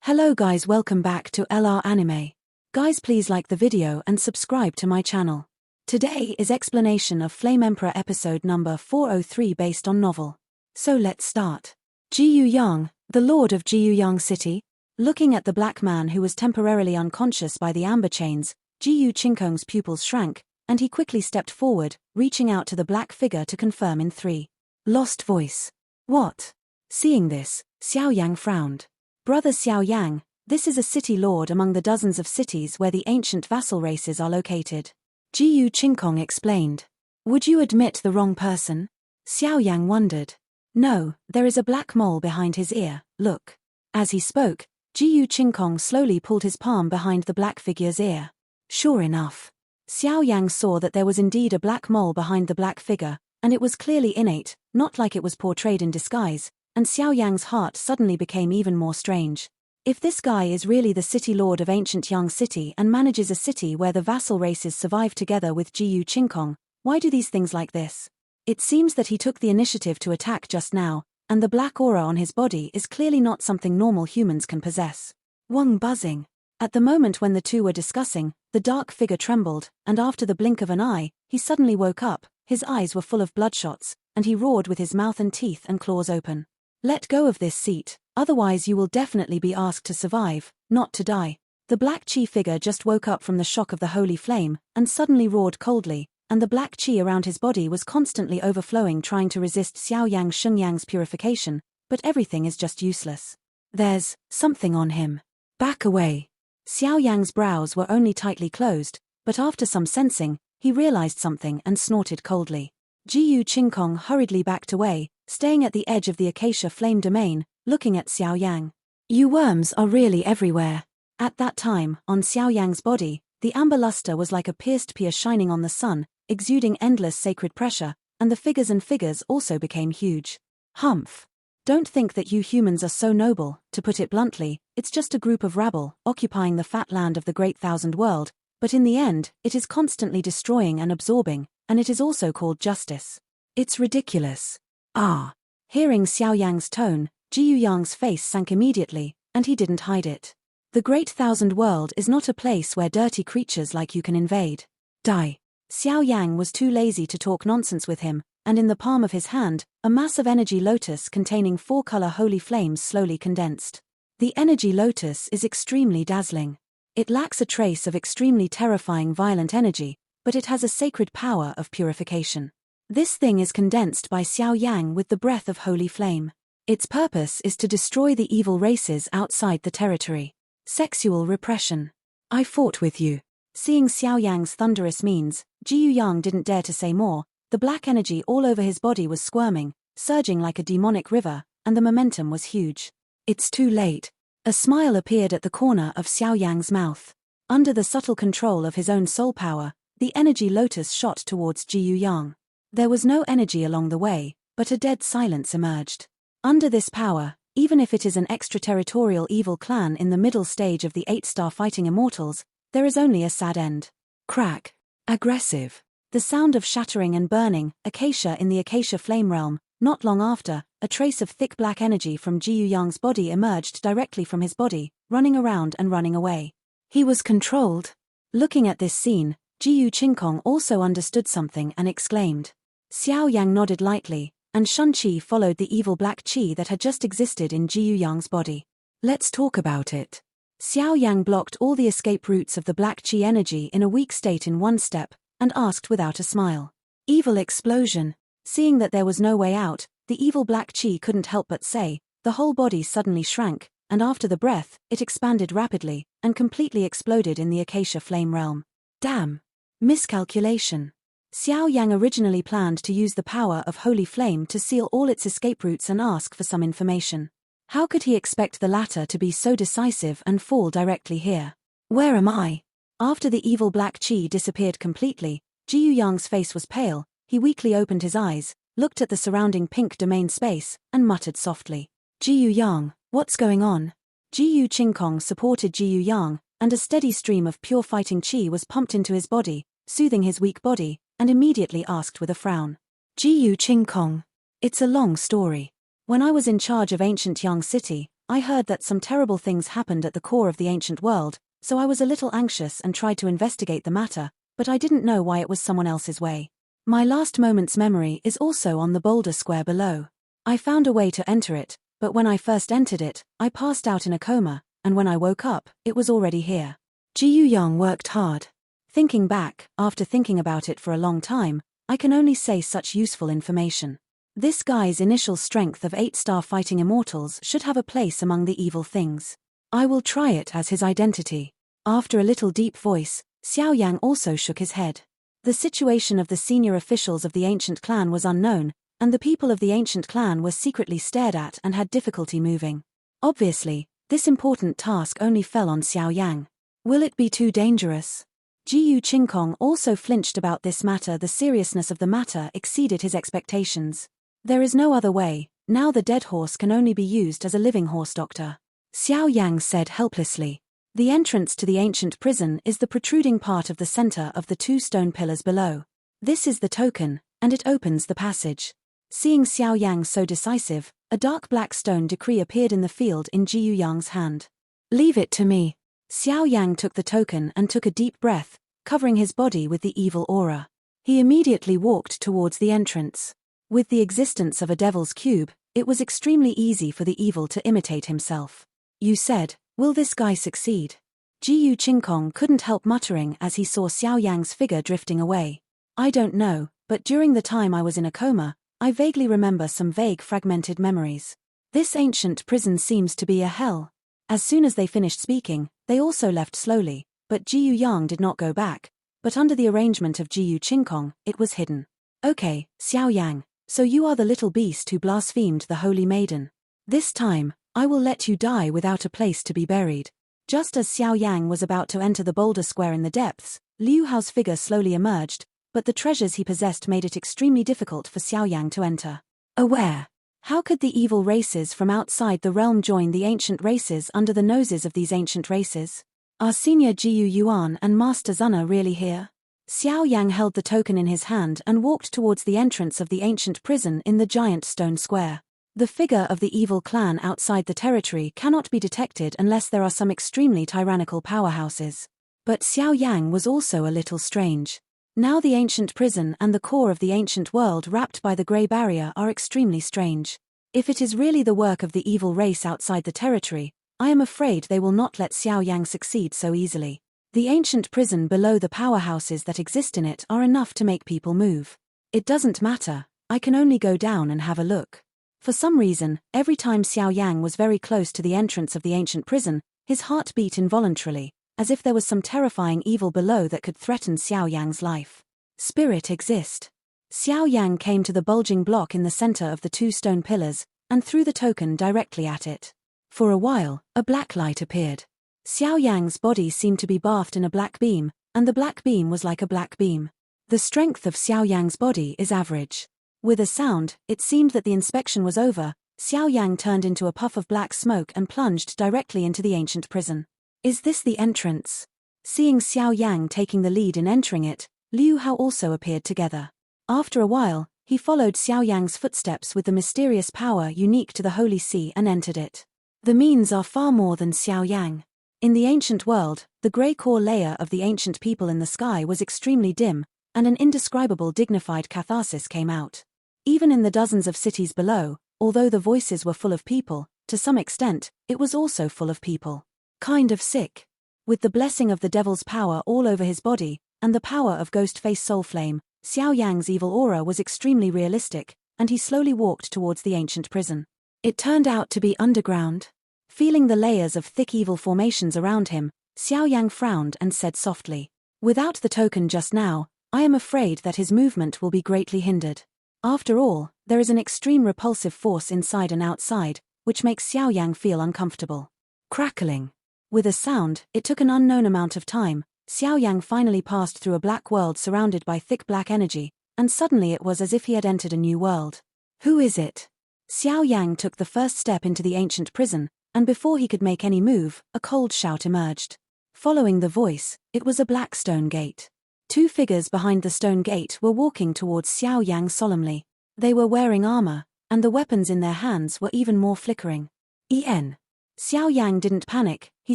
Hello guys, welcome back to LR Anime. Guys, please like the video and subscribe to my channel. Today is explanation of Flame Emperor episode number 403 based on novel. So let's start. Jiyu Yang, the lord of Jiyu Yang City. Looking at the black man who was temporarily unconscious by the amber chains, Jiyu Qinkong's pupils shrank, and he quickly stepped forward, reaching out to the black figure to confirm in three. Lost voice. What? Seeing this, Xiao Yang frowned. Brother Xiao Yang, this is a city lord among the dozens of cities where the ancient vassal races are located. Jiyu Qinkong explained. Would you admit the wrong person? Xiao Yang wondered. No, there is a black mole behind his ear, look. As he spoke, Jiyu Qinkong slowly pulled his palm behind the black figure's ear. Sure enough. Xiao Yang saw that there was indeed a black mole behind the black figure, and it was clearly innate, not like it was portrayed in disguise, and Xiao Yang's heart suddenly became even more strange. If this guy is really the city lord of ancient Yang City and manages a city where the vassal races survive together with Jiyu Qinkong, why do these things like this? It seems that he took the initiative to attack just now, and the black aura on his body is clearly not something normal humans can possess. Wang buzzing. At the moment when the two were discussing, the dark figure trembled, and after the blink of an eye, he suddenly woke up. His eyes were full of bloodshots, and he roared with his mouth and teeth and claws open. Let go of this seat, otherwise you will definitely be asked to survive, not to die. The black chi figure just woke up from the shock of the holy flame, and suddenly roared coldly, and the black chi around his body was constantly overflowing trying to resist Xiao Yang Shenyang's purification, but everything is just useless. There's something on him. Back away. Xiao Yang's brows were only tightly closed, but after some sensing, he realized something and snorted coldly. Jiyu Qinkong hurriedly backed away, staying at the edge of the acacia flame domain, looking at Xiao Yang. You worms are really everywhere. At that time, on Xiao Yang's body, the amber luster was like a pierced pear shining on the sun, exuding endless sacred pressure, and the figures also became huge. Humph. Don't think that you humans are so noble, to put it bluntly, it's just a group of rabble, occupying the fat land of the Great Thousand World, but in the end, it is constantly destroying and absorbing, and it is also called justice. It's ridiculous. Ah. Hearing Xiao Yang's tone, Jiyu Yang's face sank immediately, and he didn't hide it. The Great Thousand World is not a place where dirty creatures like you can invade. Die. Xiao Yang was too lazy to talk nonsense with him, and in the palm of his hand, a massive energy lotus containing 4-color holy flames slowly condensed. The energy lotus is extremely dazzling. It lacks a trace of extremely terrifying violent energy, but it has a sacred power of purification. This thing is condensed by Xiao Yang with the breath of holy flame. Its purpose is to destroy the evil races outside the territory. Sexual repression. I fought with you. Seeing Xiao Yang's thunderous means, Jiyu Yang didn't dare to say more. The black energy all over his body was squirming, surging like a demonic river, and the momentum was huge. It's too late. A smile appeared at the corner of Xiao Yang's mouth. Under the subtle control of his own soul power, the energy lotus shot towards Jiyu Yang. There was no energy along the way, but a dead silence emerged. Under this power, even if it is an extraterritorial evil clan in the middle stage of the 8-star fighting immortals, there is only a sad end. Crack. Aggressive. The sound of shattering and burning, acacia in the acacia flame realm. Not long after, a trace of thick black energy from Jiyu Yang's body emerged directly from his body, running around and running away. He was controlled. Looking at this scene, Jiyu Qinkong also understood something and exclaimed. Xiao Yang nodded lightly, and Shun Qi followed the evil black qi that had just existed in Jiyu Yang's body. Let's talk about it. Xiao Yang blocked all the escape routes of the black qi energy in a weak state in one step, and asked without a smile. Evil explosion. Seeing that there was no way out, the evil black qi couldn't help but say, the whole body suddenly shrank, and after the breath, it expanded rapidly, and completely exploded in the acacia flame realm. Damn. Miscalculation. Xiao Yang originally planned to use the power of holy flame to seal all its escape routes and ask for some information. How could he expect the latter to be so decisive and fall directly here? Where am I? After the evil black qi disappeared completely, Jiyu Yang's face was pale. He weakly opened his eyes, looked at the surrounding pink domain space, and muttered softly. Jiyu Yang, what's going on? Jiyu Qinkong supported Jiyu Yang, and a steady stream of pure fighting qi was pumped into his body, soothing his weak body, and immediately asked with a frown. Jiyu Qinkong. It's a long story. When I was in charge of ancient Yang City, I heard that some terrible things happened at the core of the ancient world, so I was a little anxious and tried to investigate the matter, but I didn't know why it was someone else's way. My last moment's memory is also on the boulder square below. I found a way to enter it, but when I first entered it, I passed out in a coma, and when I woke up, it was already here. Xiao Yan worked hard. Thinking back, after thinking about it for a long time, I can only say such useful information. This guy's initial strength of 8-star fighting immortals should have a place among the evil things. I will try it as his identity. After a little deep voice, Xiao Yan also shook his head. The situation of the senior officials of the ancient clan was unknown, and the people of the ancient clan were secretly stared at and had difficulty moving. Obviously, this important task only fell on Xiao Yan. Will it be too dangerous? Jiyu Qingkong also flinched about this matter. The seriousness of the matter exceeded his expectations. There is no other way, now the dead horse can only be used as a living horse doctor. Xiao Yang said helplessly. The entrance to the ancient prison is the protruding part of the center of the 2 stone pillars below. This is the token, and it opens the passage. Seeing Xiao Yang so decisive, a dark black stone decree appeared in the field in Jiyu Yang's hand. Leave it to me. Xiao Yang took the token and took a deep breath, covering his body with the evil aura. He immediately walked towards the entrance. With the existence of a devil's cube, it was extremely easy for the evil to imitate himself. You said, will this guy succeed? Jiyu Qingkong couldn't help muttering as he saw Xiao Yang's figure drifting away. I don't know, but during the time I was in a coma, I vaguely remember some vague fragmented memories. This ancient prison seems to be a hell. As soon as they finished speaking, they also left slowly, but Jiyu Yang did not go back, but under the arrangement of Jiyu Qingkong, it was hidden. Okay, Xiao Yang, so you are the little beast who blasphemed the holy maiden. This time, I will let you die without a place to be buried. Just as Xiao Yang was about to enter the boulder square in the depths, Liu Hao's figure slowly emerged, but the treasures he possessed made it extremely difficult for Xiao Yang to enter. Aware. How could the evil races from outside the realm join the ancient races under the noses of these ancient races? Are Senior Jiyu Yuan and Master Zuna really here? Xiao Yang held the token in his hand and walked towards the entrance of the ancient prison in the giant stone square. The figure of the evil clan outside the territory cannot be detected unless there are some extremely tyrannical powerhouses. But Xiao Yang was also a little strange. Now the ancient prison and the core of the ancient world wrapped by the grey barrier are extremely strange. If it is really the work of the evil race outside the territory, I am afraid they will not let Xiao Yang succeed so easily. The ancient prison below the powerhouses that exist in it are enough to make people move. It doesn't matter, I can only go down and have a look. For some reason, every time Xiao Yang was very close to the entrance of the ancient prison, his heart beat involuntarily, as if there was some terrifying evil below that could threaten Xiao Yang's life. Spirit exist. Xiao Yang came to the bulging block in the center of the 2 stone pillars, and threw the token directly at it. For a while, a black light appeared. Xiao Yang's body seemed to be bathed in a black beam, and the black beam was like a black beam. The strength of Xiao Yang's body is average. With a sound, it seemed that the inspection was over. Xiao Yang turned into a puff of black smoke and plunged directly into the ancient prison. Is this the entrance? Seeing Xiao Yang taking the lead in entering it, Liu Hao also appeared together. After a while, he followed Xiao Yang's footsteps with the mysterious power unique to the Holy See and entered it. The means are far more than Xiao Yang. In the ancient world, the grey core layer of the ancient people in the sky was extremely dim, and an indescribable dignified catharsis came out. Even in the dozens of cities below, although the voices were full of people, to some extent, it was also full of people. Kind of sick. With the blessing of the devil's power all over his body, and the power of Ghostface Soul Flame, Xiao Yang's evil aura was extremely realistic, and he slowly walked towards the ancient prison. It turned out to be underground. Feeling the layers of thick evil formations around him, Xiao Yang frowned and said softly, "Without the token just now, I am afraid that his movement will be greatly hindered. After all, there is an extreme repulsive force inside and outside, which makes Xiao Yang feel uncomfortable." Crackling. With a sound, it took an unknown amount of time, Xiao Yang finally passed through a black world surrounded by thick black energy, and suddenly it was as if he had entered a new world. Who is it? Xiao Yang took the first step into the ancient prison, and before he could make any move, a cold shout emerged. Following the voice, it was a black stone gate. 2 figures behind the stone gate were walking towards Xiao Yang solemnly. They were wearing armor, and the weapons in their hands were even more flickering. En. Xiao Yang didn't panic, he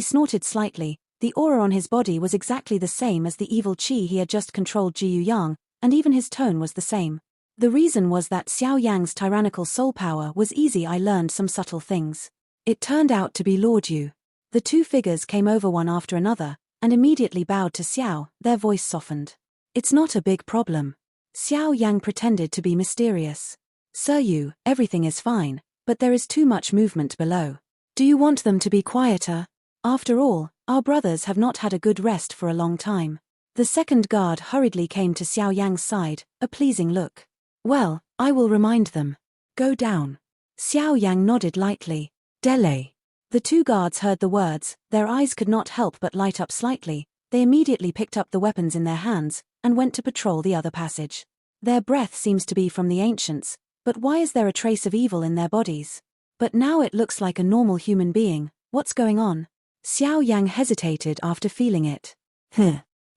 snorted slightly. The aura on his body was exactly the same as the evil qi he had just controlled Jiu Yang, and even his tone was the same. The reason was that Xiao Yang's tyrannical soul power was easy. I learned some subtle things. It turned out to be Lord Yu. The two figures came over one after another, and immediately bowed to Xiao, their voice softened. It's not a big problem. Xiao Yang pretended to be mysterious. Sir Yu, everything is fine, but there is too much movement below. Do you want them to be quieter? After all, our brothers have not had a good rest for a long time. The second guard hurriedly came to Xiao Yang's side, a pleasing look. Well, I will remind them. Go down. Xiao Yang nodded lightly. Delay. The two guards heard the words, their eyes could not help but light up slightly. They immediately picked up the weapons in their hands, and went to patrol the other passage. Their breath seems to be from the ancients, but why is there a trace of evil in their bodies? But now it looks like a normal human being. What's going on? Xiao Yang hesitated after feeling it.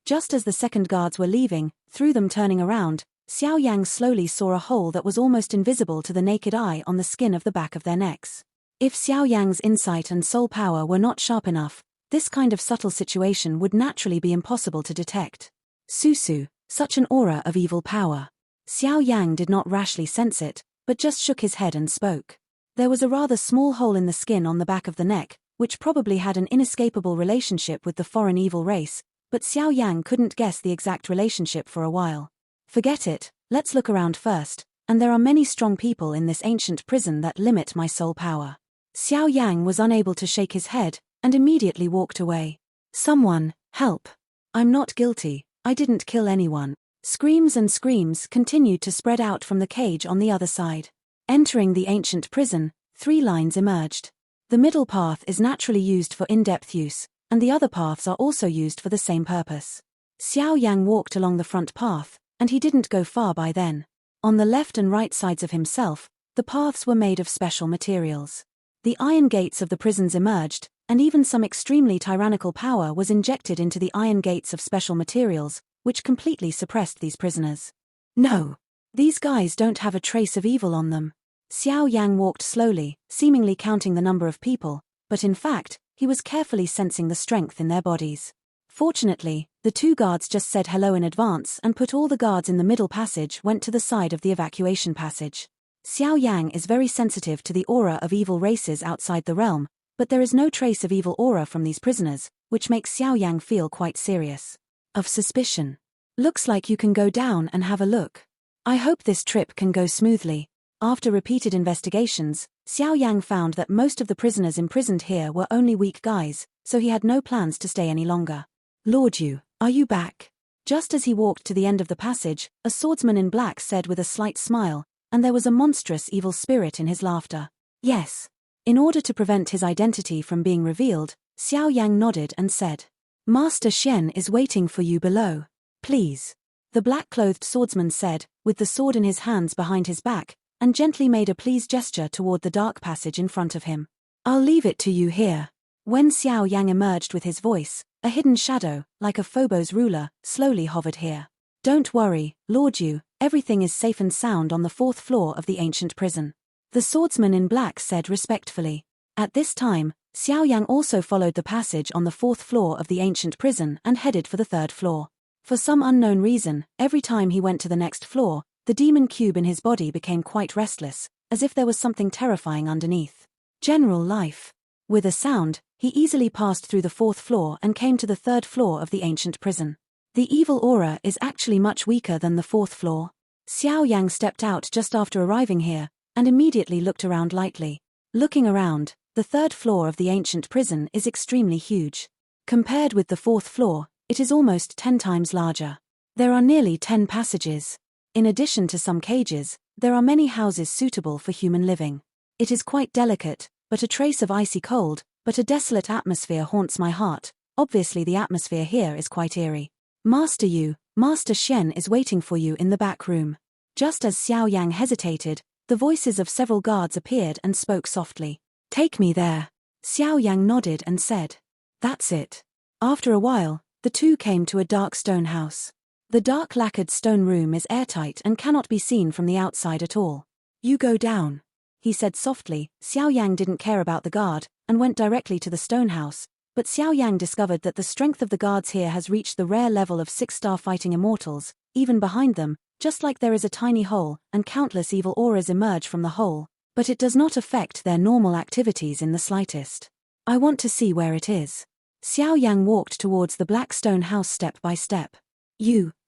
Just as the second guards were leaving, through them turning around, Xiao Yang slowly saw a hole that was almost invisible to the naked eye on the skin of the back of their necks. If Xiao Yang's insight and soul power were not sharp enough, this kind of subtle situation would naturally be impossible to detect. Susu, such an aura of evil power. Xiao Yang did not rashly sense it, but just shook his head and spoke. There was a rather small hole in the skin on the back of the neck, which probably had an inescapable relationship with the foreign evil race, but Xiao Yang couldn't guess the exact relationship for a while. Forget it, let's look around first, and there are many strong people in this ancient prison that limit my soul power. Xiao Yang was unable to shake his head, and immediately walked away. Someone, help. I'm not guilty, I didn't kill anyone. Screams and screams continued to spread out from the cage on the other side. Entering the ancient prison, 3 lines emerged. The middle path is naturally used for in-depth use, and the other paths are also used for the same purpose. Xiao Yang walked along the front path, and he didn't go far by then. On the left and right sides of himself, the paths were made of special materials. The iron gates of the prisons emerged, and even some extremely tyrannical power was injected into the iron gates of special materials, which completely suppressed these prisoners. No. These guys don't have a trace of evil on them. Xiao Yang walked slowly, seemingly counting the number of people, but in fact, he was carefully sensing the strength in their bodies. Fortunately, the 2 guards just said hello in advance and put all the guards in the middle passage went to the side of the evacuation passage. Xiao Yang is very sensitive to the aura of evil races outside the realm, but there is no trace of evil aura from these prisoners, which makes Xiao Yang feel quite serious. Of suspicion. Looks like you can go down and have a look. I hope this trip can go smoothly. After repeated investigations, Xiao Yang found that most of the prisoners imprisoned here were only weak guys, so he had no plans to stay any longer. Lord Yu, are you back? Just as he walked to the end of the passage, a swordsman in black said with a slight smile, and there was a monstrous evil spirit in his laughter. Yes. In order to prevent his identity from being revealed, Xiao Yang nodded and said, Master Xian is waiting for you below. Please. The black-clothed swordsman said, with the sword in his hands behind his back, and gently made a please gesture toward the dark passage in front of him. I'll leave it to you here. When Xiao Yang emerged with his voice, a hidden shadow, like a Phobos ruler, slowly hovered here. Don't worry, Lord Yu, everything is safe and sound on the 4th floor of the ancient prison. The swordsman in black said respectfully. At this time, Xiao Yang also followed the passage on the 4th floor of the ancient prison and headed for the 3rd floor. For some unknown reason, every time he went to the next floor, the demon cube in his body became quite restless, as if there was something terrifying underneath. General life. With a sound, he easily passed through the 4th floor and came to the 3rd floor of the ancient prison. The evil aura is actually much weaker than the 4th floor. Xiao Yang stepped out just after arriving here, and immediately looked around lightly. Looking around, the 3rd floor of the ancient prison is extremely huge. Compared with the 4th floor, it is almost 10 times larger. There are nearly 10 passages. In addition to some cages, there are many houses suitable for human living. It is quite delicate, but a trace of icy cold, but a desolate atmosphere haunts my heart. Obviously the atmosphere here is quite eerie. Master Yu, Master Xian is waiting for you in the back room. Just as Xiao Yang hesitated, the voices of several guards appeared and spoke softly. Take me there. Xiao Yang nodded and said. That's it. After a while, the two came to a dark stone house. The dark lacquered stone room is airtight and cannot be seen from the outside at all. You go down. he said softly. Xiao Yang didn't care about the guard, and went directly to the stone house, but Xiao Yang discovered that the strength of the guards here has reached the rare level of 6-star fighting immortals. Even behind them, just like there is a tiny hole, and countless evil auras emerge from the hole, but it does not affect their normal activities in the slightest. I want to see where it is. Xiao Yang walked towards the black stone house step by step.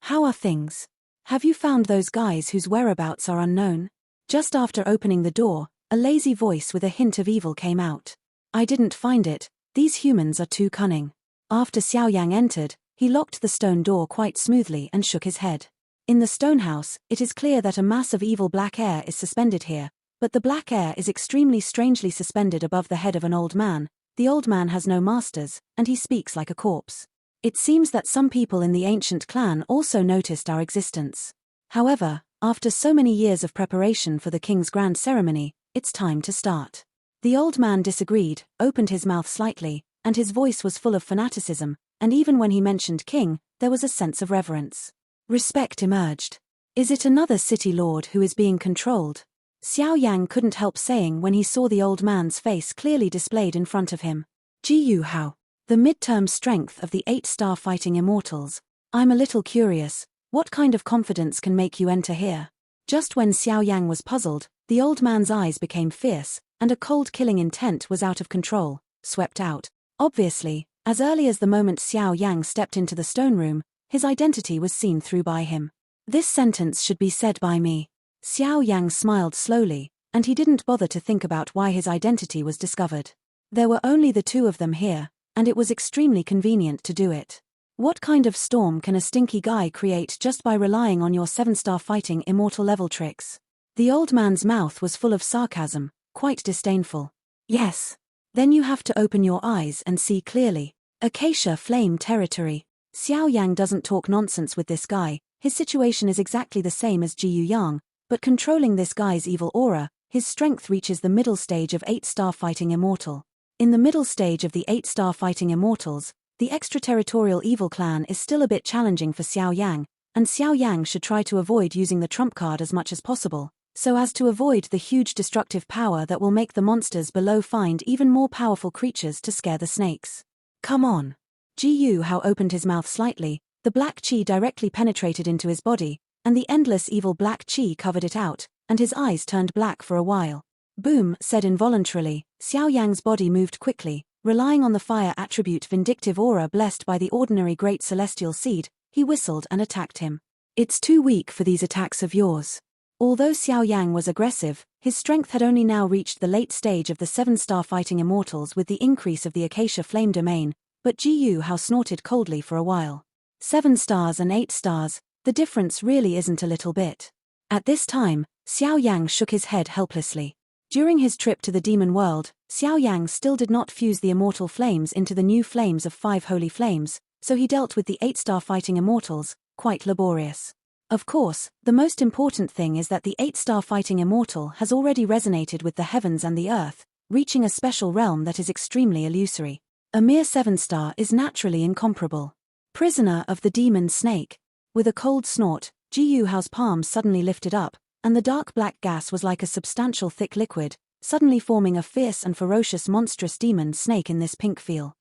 How are things? Have you found those guys whose whereabouts are unknown? Just after opening the door, a lazy voice with a hint of evil came out. I didn't find it, these humans are too cunning. After Xiao Yang entered, he locked the stone door quite smoothly and shook his head. In the stone house, it is clear that a mass of evil black air is suspended here, but the black air is extremely strangely suspended above the head of an old man. The old man has no masters, and he speaks like a corpse. It seems that some people in the ancient clan also noticed our existence. However, after so many years of preparation for the king's grand ceremony, it's time to start. The old man disagreed, opened his mouth slightly, and his voice was full of fanaticism, and even when he mentioned king, there was a sense of reverence. Respect emerged. Is it another city lord who is being controlled? Xiao Yang couldn't help saying when he saw the old man's face clearly displayed in front of him. How? The midterm strength of the 8-star fighting immortals. I'm a little curious, what kind of confidence can make you enter here? Just when Xiao Yang was puzzled, the old man's eyes became fierce, and a cold killing intent was out of control, swept out. Obviously, as early as the moment Xiao Yang stepped into the stone room, his identity was seen through by him. This sentence should be said by me. Xiao Yang smiled slowly, and he didn't bother to think about why his identity was discovered. There were only the two of them here, and it was extremely convenient to do it. What kind of storm can a stinky guy create just by relying on your 7-star fighting immortal level tricks? The old man's mouth was full of sarcasm, quite disdainful. Yes. Then you have to open your eyes and see clearly. Acacia Flame territory. Xiao Yang doesn't talk nonsense with this guy, his situation is exactly the same as Jiyu Yang, but controlling this guy's evil aura, his strength reaches the middle stage of 8-star fighting immortal. In the middle stage of the 8-star fighting immortals, the extraterritorial evil clan is still a bit challenging for Xiao Yang, and Xiao Yang should try to avoid using the trump card as much as possible, so as to avoid the huge destructive power that will make the monsters below find even more powerful creatures to scare the snakes. Come on. Hao opened his mouth slightly, the black chi directly penetrated into his body, and the endless evil black chi covered it out, and his eyes turned black for a while. Boom, said involuntarily, Xiao Yang's body moved quickly, relying on the fire attribute vindictive aura blessed by the ordinary great celestial seed, he whistled and attacked him. It's too weak for these attacks of yours. Although Xiao Yang was aggressive, his strength had only now reached the late stage of the 7-star fighting immortals with the increase of the Acacia Flame domain, but Hao snorted coldly for a while. 7 stars and 8 stars, the difference really isn't a little bit. At this time, Xiao Yang shook his head helplessly. During his trip to the demon world, Xiao Yang still did not fuse the immortal flames into the new flames of 5 holy flames, so he dealt with the 8-star fighting immortals, quite laborious. Of course, the most important thing is that the 8-star fighting immortal has already resonated with the heavens and the earth, reaching a special realm that is extremely illusory. A mere 7-star is naturally incomparable. Prisoner of the demon snake. With a cold snort, Hao's palms suddenly lifted up, and the dark black gas was like a substantial thick liquid, suddenly forming a fierce and ferocious monstrous demon snake in this pink field.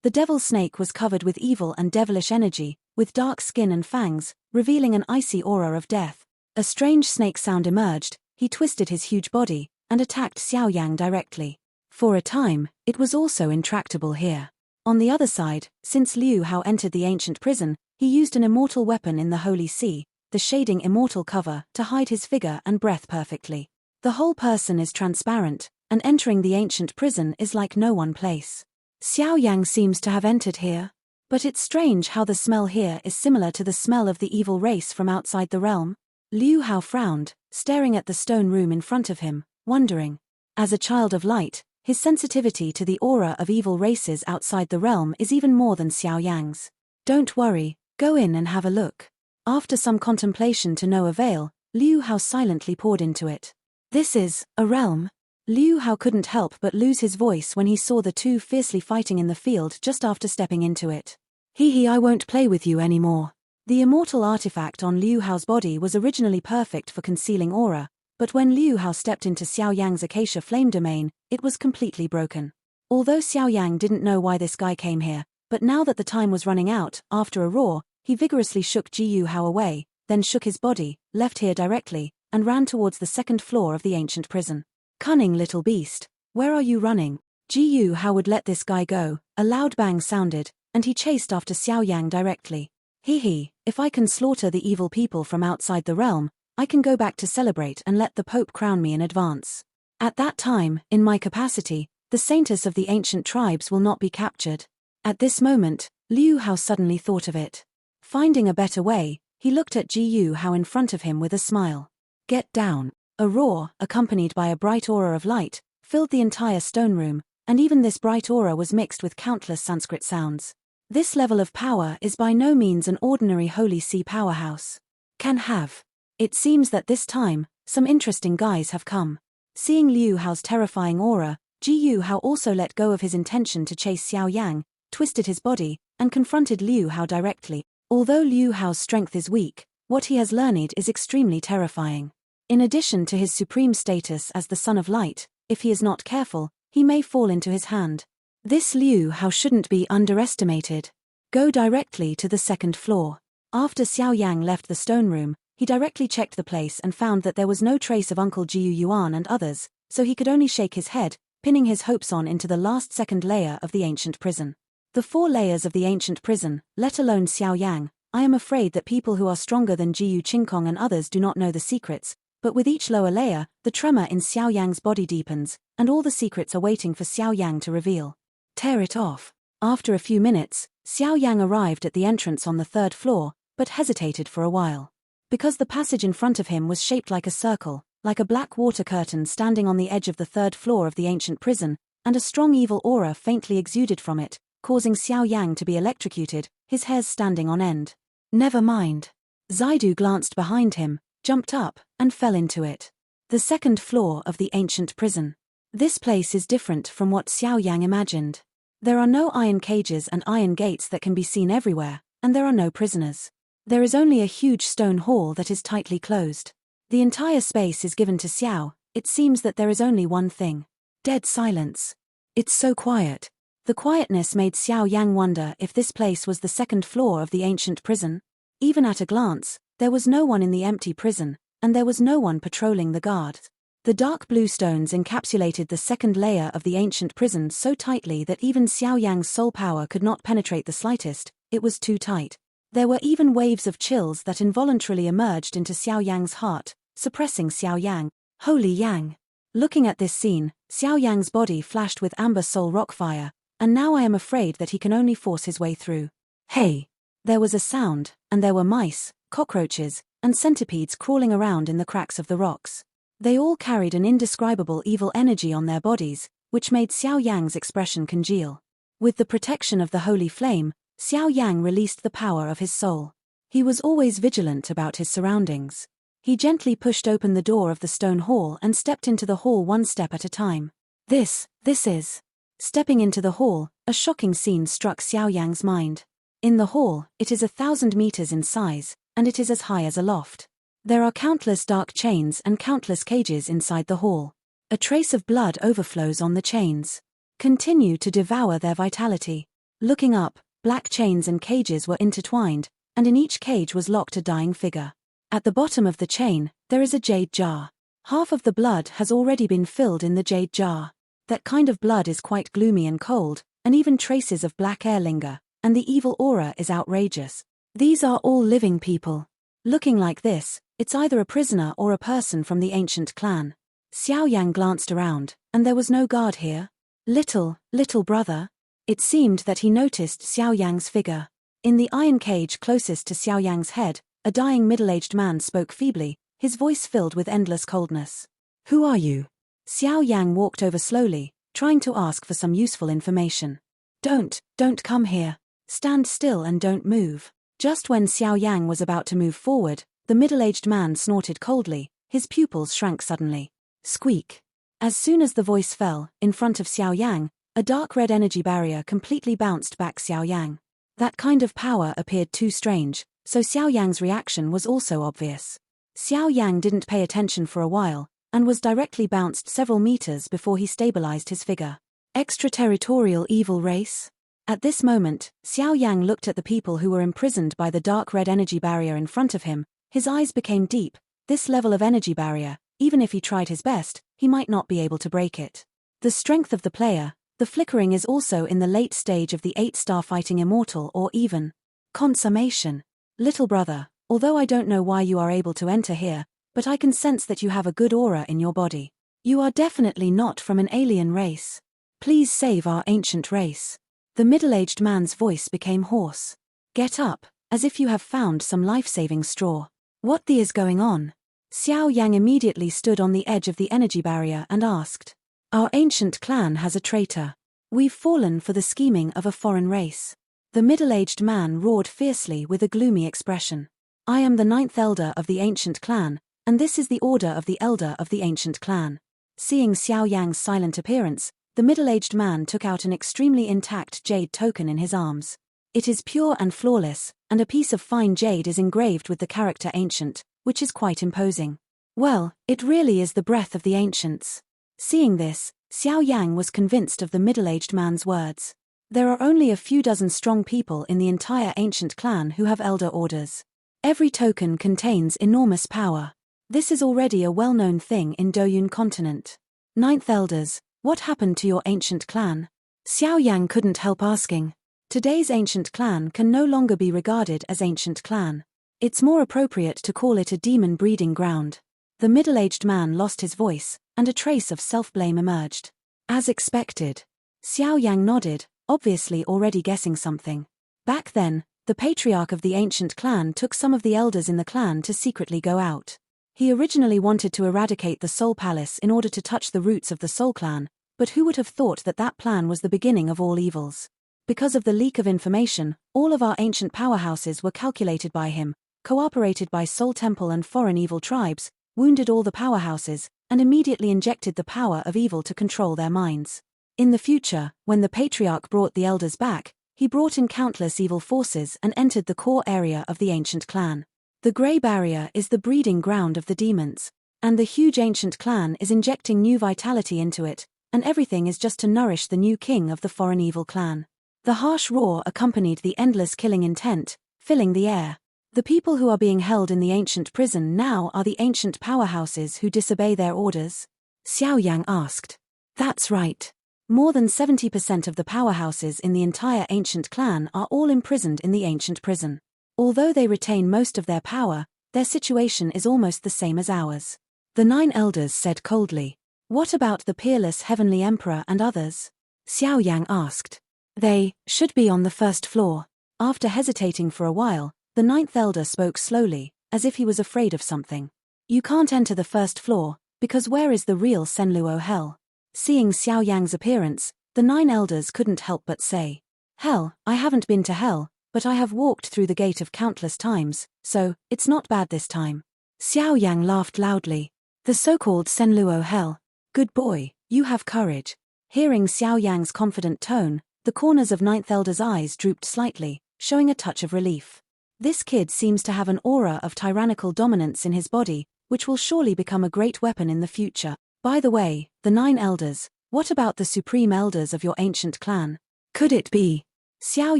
The devil snake was covered with evil and devilish energy, with dark skin and fangs, revealing an icy aura of death. A strange snake sound emerged, he twisted his huge body, and attacked Xiao Yang directly. For a time, it was also intractable here. On the other side, since Liu Hao entered the ancient prison, he used an immortal weapon in the Holy See, the shading immortal cover, to hide his figure and breath perfectly. The whole person is transparent, and entering the ancient prison is like no one place. Xiao Yang seems to have entered here. But it's strange how the smell here is similar to the smell of the evil race from outside the realm. Liu Hao frowned, staring at the stone room in front of him, wondering. As a child of light, his sensitivity to the aura of evil races outside the realm is even more than Xiao Yang's. Don't worry, go in and have a look. After some contemplation to no avail, Liu Hao silently poured into it. This is a realm. Liu Hao couldn't help but lose his voice when he saw the two fiercely fighting in the field just after stepping into it. I won't play with you anymore. The immortal artifact on Liu Hao's body was originally perfect for concealing aura, But when Liu Hao stepped into Xiao Yang's acacia flame domain, it was completely broken. Although Xiao Yang didn't know why this guy came here, but now that the time was running out, after a roar, he vigorously shook Liu Hao away, then shook his body, left here directly, and ran towards the second floor of the ancient prison. Cunning little beast, where are you running? Liu Hao would let this guy go. A loud bang sounded, and he chased after Xiao Yang directly. Hee, if I can slaughter the evil people from outside the realm, I can go back to celebrate and let the Pope crown me in advance. At that time, in my capacity, the saintess of the ancient tribes will not be captured. At this moment, Liu Hao suddenly thought of it. Finding a better way, he looked at Liu Hao in front of him with a smile. Get down. A roar, accompanied by a bright aura of light, filled the entire stone room, and even this bright aura was mixed with countless Sanskrit sounds. This level of power is by no means an ordinary Holy See powerhouse. Can have. It seems that this time, some interesting guys have come. Seeing Liu Hao's terrifying aura, Liu Hao also let go of his intention to chase Xiao Yang, twisted his body, and confronted Liu Hao directly. Although Liu Hao's strength is weak, what he has learned is extremely terrifying. In addition to his supreme status as the Son of Light, if he is not careful, he may fall into his hand. This Liu Hao shouldn't be underestimated. Go directly to the second floor. After Xiao Yang left the stone room, he directly checked the place and found that there was no trace of Uncle Jiu Yuan and others, so he could only shake his head, pinning his hopes on into the last second layer of the ancient prison. The 4 layers of the ancient prison, let alone Xiao Yang, I am afraid that people who are stronger than Jiu Qingkong and others do not know the secrets, but with each lower layer, the tremor in Xiao Yang's body deepens, and all the secrets are waiting for Xiao Yang to reveal. Tear it off. After a few minutes, Xiao Yang arrived at the entrance on the 3rd floor, but hesitated for a while. Because the passage in front of him was shaped like a circle, like a black water curtain standing on the edge of the 3rd floor of the ancient prison, and a strong evil aura faintly exuded from it, causing Xiao Yang to be electrocuted, his hairs standing on end. Never mind. Zaidu glanced behind him, jumped up, and fell into it. The 2nd floor of the ancient prison. This place is different from what Xiao Yang imagined. There are no iron cages and iron gates that can be seen everywhere, and there are no prisoners. There is only a huge stone hall that is tightly closed. The entire space is given to Xiao. It seems that there is only one thing. Dead silence. It's so quiet. The quietness made Xiao Yang wonder if this place was the 2nd floor of the ancient prison. Even at a glance, there was no one in the empty prison, and there was no one patrolling the guards. The dark blue stones encapsulated the 2nd layer of the ancient prison so tightly that even Xiao Yang's soul power could not penetrate the slightest. It was too tight. There were even waves of chills that involuntarily emerged into Xiao Yang's heart, suppressing Xiao Yang. Holy Yang! Looking at this scene, Xiao Yang's body flashed with amber soul rock fire, and now I am afraid that he can only force his way through. Hey! There was a sound, and there were mice, cockroaches, and centipedes crawling around in the cracks of the rocks. They all carried an indescribable evil energy on their bodies, which made Xiao Yang's expression congeal. With the protection of the holy flame, Xiao Yang released the power of his soul. He was always vigilant about his surroundings. He gently pushed open the door of the stone hall and stepped into the hall one step at a time. This is... Stepping into the hall, a shocking scene struck Xiao Yang's mind. In the hall, it is 1,000 meters in size, and it is as high as a loft. There are countless dark chains and countless cages inside the hall. A trace of blood overflows on the chains. Continue to devour their vitality. Looking up, black chains and cages were intertwined, and in each cage was locked a dying figure. At the bottom of the chain, there is a jade jar. Half of the blood has already been filled in the jade jar. That kind of blood is quite gloomy and cold, and even traces of black air linger, and the evil aura is outrageous. These are all living people. Looking like this, it's either a prisoner or a person from the ancient clan. Xiao Yang glanced around, and there was no guard here. Little brother. It seemed that he noticed Xiao Yang's figure. In the iron cage closest to Xiao Yang's head, a dying middle-aged man spoke feebly, his voice filled with endless coldness. Who are you? Xiao Yang walked over slowly, trying to ask for some useful information. Don't come here. Stand still and don't move. Just when Xiao Yang was about to move forward, the middle-aged man snorted coldly, his pupils shrank suddenly. Squeak. As soon as the voice fell, in front of Xiao Yang, a dark red energy barrier completely bounced back Xiao Yang. That kind of power appeared too strange, so Xiao Yang's reaction was also obvious. Xiao Yang didn't pay attention for a while, and was directly bounced several meters before he stabilized his figure. Extraterritorial evil race? At this moment, Xiao Yang looked at the people who were imprisoned by the dark red energy barrier in front of him. His eyes became deep. This level of energy barrier, even if he tried his best, he might not be able to break it. The strength of the player, the flickering is also in the late stage of the 8-star fighting immortal or even consummation. Little brother, although I don't know why you are able to enter here, but I can sense that you have a good aura in your body. You are definitely not from an alien race. Please save our ancient race. The middle-aged man's voice became hoarse. Get up, as if you have found some life-saving straw. What the is going on? Xiao Yang immediately stood on the edge of the energy barrier and asked. Our ancient clan has a traitor. We've fallen for the scheming of a foreign race. The middle-aged man roared fiercely with a gloomy expression. I am the 9th elder of the ancient clan, and this is the order of the elder of the ancient clan. Seeing Xiao Yang's silent appearance, the middle-aged man took out an extremely intact jade token in his arms. It is pure and flawless, and a piece of fine jade is engraved with the character ancient, which is quite imposing. Well, it really is the breath of the ancients. Seeing this, Xiao Yang was convinced of the middle-aged man's words. There are only a few dozen strong people in the entire ancient clan who have elder orders. Every token contains enormous power. This is already a well-known thing in Doyun continent. 9th elders, what happened to your ancient clan? Xiao Yang couldn't help asking. Today's ancient clan can no longer be regarded as ancient clan. It's more appropriate to call it a demon breeding ground. The middle-aged man lost his voice, and a trace of self-blame emerged. As expected. Xiao Yang nodded, obviously already guessing something. Back then, the patriarch of the ancient clan took some of the elders in the clan to secretly go out. He originally wanted to eradicate the Soul Palace in order to touch the roots of the Soul Clan, but who would have thought that that plan was the beginning of all evils? Because of the leak of information, all of our ancient powerhouses were calculated by him, cooperated by Soul Temple and foreign evil tribes, wounded all the powerhouses, and immediately injected the power of evil to control their minds. In the future, when the patriarch brought the elders back, he brought in countless evil forces and entered the core area of the ancient clan. The Grey Barrier is the breeding ground of the demons, and the huge ancient clan is injecting new vitality into it, and everything is just to nourish the new king of the foreign evil clan. The harsh roar accompanied the endless killing intent, filling the air. The people who are being held in the ancient prison now are the ancient powerhouses who disobey their orders? Xiao Yang asked. That's right. More than 70% of the powerhouses in the entire ancient clan are all imprisoned in the ancient prison. Although they retain most of their power, their situation is almost the same as ours. The 9 elders said coldly. What about the peerless heavenly emperor and others? Xiao Yang asked. They should be on the first floor. After hesitating for a while, the 9th elder spoke slowly, as if he was afraid of something. You can't enter the first floor, because where is the real Senluo hell? Seeing Xiao Yang's appearance, the 9 elders couldn't help but say. Hell, I haven't been to hell, but I have walked through the gate of countless times, so it's not bad this time. Xiao Yang laughed loudly. The so-called Senluo hell. Good boy, you have courage. Hearing Xiao Yang's confident tone, the corners of 9th elder's eyes drooped slightly, showing a touch of relief. This kid seems to have an aura of tyrannical dominance in his body, which will surely become a great weapon in the future. By the way, the 9 elders, what about the supreme elders of your ancient clan? Could it be? Xiao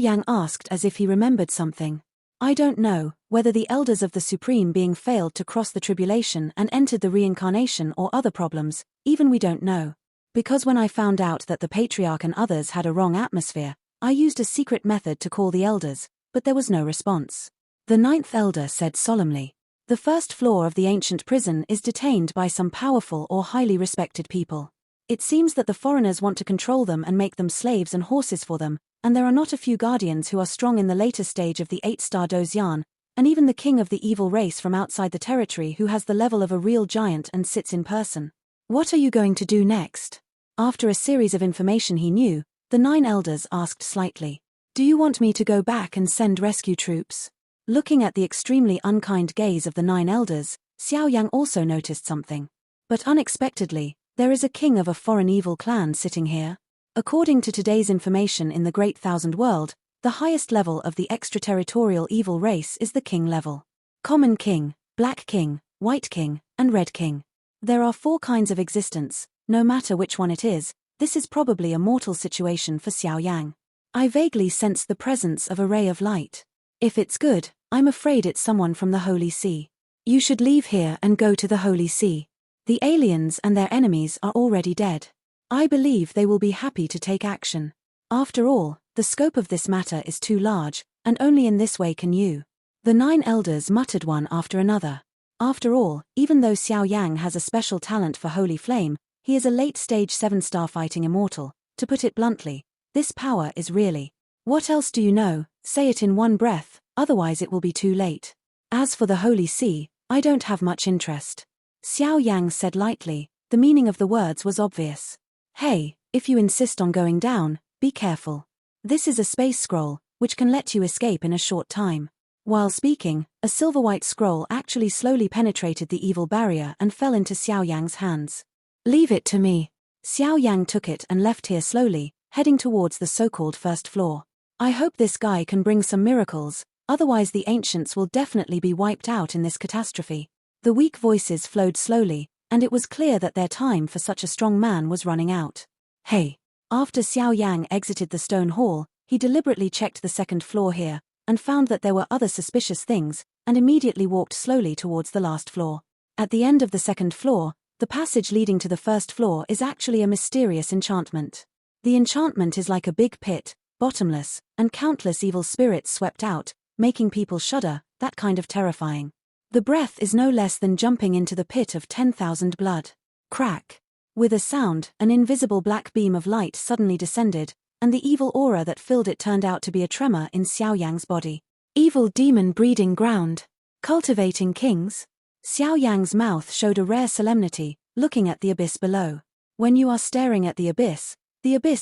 Yang asked as if he remembered something. I don't know, whether the elders of the Supreme being failed to cross the tribulation and entered the reincarnation or other problems, even we don't know. Because when I found out that the Patriarch and others had a wrong atmosphere, I used a secret method to call the elders, but there was no response. The 9th elder said solemnly. The first floor of the ancient prison is detained by some powerful or highly respected people. It seems that the foreigners want to control them and make them slaves and horses for them, and there are not a few guardians who are strong in the later stage of the 8-star Dozian, and even the king of the evil race from outside the territory who has the level of a real giant and sits in person. What are you going to do next? After a series of information he knew, the 9 elders asked slightly. Do you want me to go back and send rescue troops? Looking at the extremely unkind gaze of the 9 elders, Xiao Yang also noticed something. But unexpectedly, there is a king of a foreign evil clan sitting here. According to today's information in the Great Thousand World, the highest level of the extraterritorial evil race is the king level. Common king, black king, white king, and red king. There are 4 kinds of existence, no matter which one it is. This is probably a mortal situation for Xiao Yan. I vaguely sensed the presence of a ray of light. If it's good, I'm afraid it's someone from the Holy See. You should leave here and go to the Holy See. The aliens and their enemies are already dead. I believe they will be happy to take action. After all, the scope of this matter is too large, and only in this way can you. The 9 elders muttered one after another. After all, even though Xiao Yan has a special talent for holy flame, he is a late-stage 7-star fighting immortal. To put it bluntly, this power is really. What else do you know? Say it in one breath, otherwise it will be too late. As for the Holy See, I don't have much interest. Xiao Yang said lightly. The meaning of the words was obvious. Hey, if you insist on going down, be careful. This is a space scroll, which can let you escape in a short time. While speaking, a silver-white scroll actually slowly penetrated the evil barrier and fell into Xiao Yang's hands. Leave it to me. Xiao Yang took it and left here slowly, heading towards the so-called first floor. I hope this guy can bring some miracles, otherwise the ancients will definitely be wiped out in this catastrophe. The weak voices flowed slowly, and it was clear that their time for such a strong man was running out. Hey! After Xiao Yang exited the stone hall, he deliberately checked the second floor here, and found that there were other suspicious things, and immediately walked slowly towards the last floor. At the end of the second floor, the passage leading to the first floor is actually a mysterious enchantment. The enchantment is like a big pit, bottomless, and countless evil spirits swept out, making people shudder, that kind of terrifying. The breath is no less than jumping into the pit of 10,000 blood. Crack. With a sound, an invisible black beam of light suddenly descended, and the evil aura that filled it turned out to be a tremor in Xiao Yang's body. Evil demon breeding ground. Cultivating kings? Xiao Yang's mouth showed a rare solemnity, looking at the abyss below. When you are staring at the abyss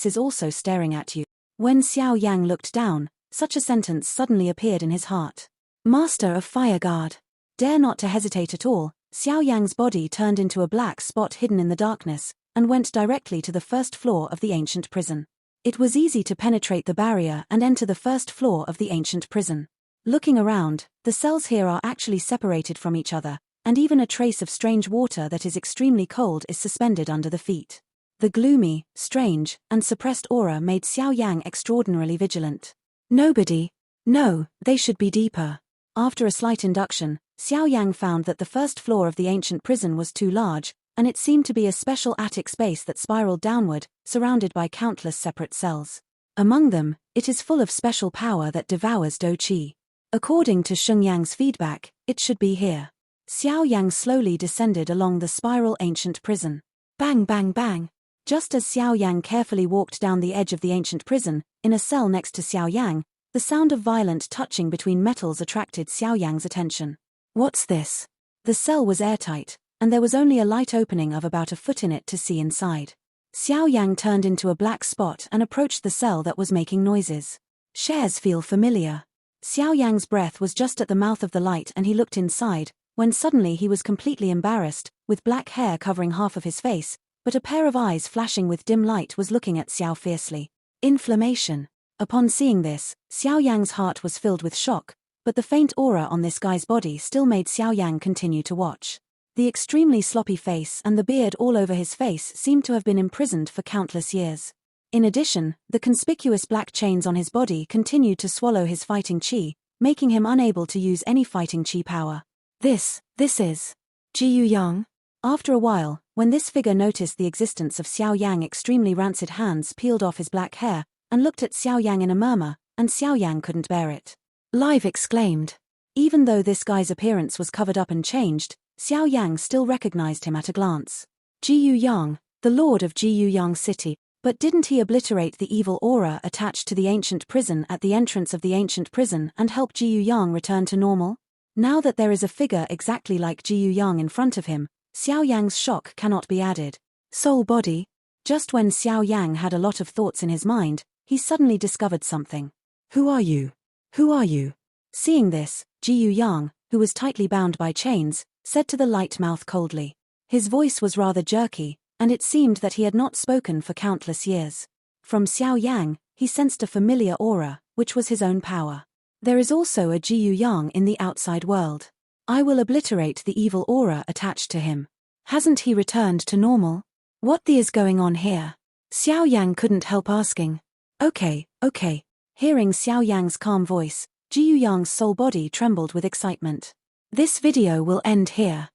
is also staring at you. When Xiao Yang looked down, such a sentence suddenly appeared in his heart. Master of Fireguard. Dare not to hesitate at all, Xiao Yang's body turned into a black spot hidden in the darkness, and went directly to the first floor of the ancient prison. It was easy to penetrate the barrier and enter the first floor of the ancient prison. Looking around, the cells here are actually separated from each other, and even a trace of strange water that is extremely cold is suspended under the feet. The gloomy, strange, and suppressed aura made Xiao Yang extraordinarily vigilant. Nobody. No, they should be deeper. After a slight induction, Xiao Yang found that the first floor of the ancient prison was too large, and it seemed to be a special attic space that spiraled downward, surrounded by countless separate cells. Among them, it is full of special power that devours Do Qi. According to Sheng Yang's feedback, it should be here. Xiao Yang slowly descended along the spiral ancient prison. Bang bang bang. Just as Xiao Yang carefully walked down the edge of the ancient prison, in a cell next to Xiao Yang, the sound of violent touching between metals attracted Xiao Yang's attention. What's this? The cell was airtight, and there was only a light opening of about a foot in it to see inside. Xiao Yang turned into a black spot and approached the cell that was making noises. Shares feel familiar. Xiao Yang's breath was just at the mouth of the light and he looked inside, when suddenly he was completely embarrassed, with black hair covering half of his face, but a pair of eyes flashing with dim light was looking at Xiao fiercely. Inflammation. Upon seeing this, Xiao Yang's heart was filled with shock, but the faint aura on this guy's body still made Xiao Yang continue to watch. The extremely sloppy face and the beard all over his face seemed to have been imprisoned for countless years. In addition, the conspicuous black chains on his body continued to swallow his fighting chi, making him unable to use any fighting chi power. This is Jiyu Yang. After a while, when this figure noticed the existence of Xiao Yang, extremely rancid hands peeled off his black hair, and looked at Xiao Yang in a murmur, and Xiao Yang couldn't bear it. Live exclaimed. Even though this guy's appearance was covered up and changed, Xiao Yang still recognized him at a glance. Jiyu Yang, the lord of Jiyu Yang city. But didn't he obliterate the evil aura attached to the ancient prison at the entrance of the ancient prison and help Jiyu Yang return to normal? Now that there is a figure exactly like Jiyu Yang in front of him, Xiao Yang's shock cannot be added. Soul body. Just when Xiao Yang had a lot of thoughts in his mind, he suddenly discovered something. Who are you? Who are you? Seeing this, Jiyu Yang, who was tightly bound by chains, said to the light mouth coldly. His voice was rather jerky, and it seemed that he had not spoken for countless years. From Xiao Yang, he sensed a familiar aura, which was his own power. There is also a Jiyu Yang in the outside world. I will obliterate the evil aura attached to him. Hasn't he returned to normal? What the is going on here? Xiao Yang couldn't help asking. Okay. Hearing Xiao Yang's calm voice, Jiu Yang's soul body trembled with excitement. This video will end here.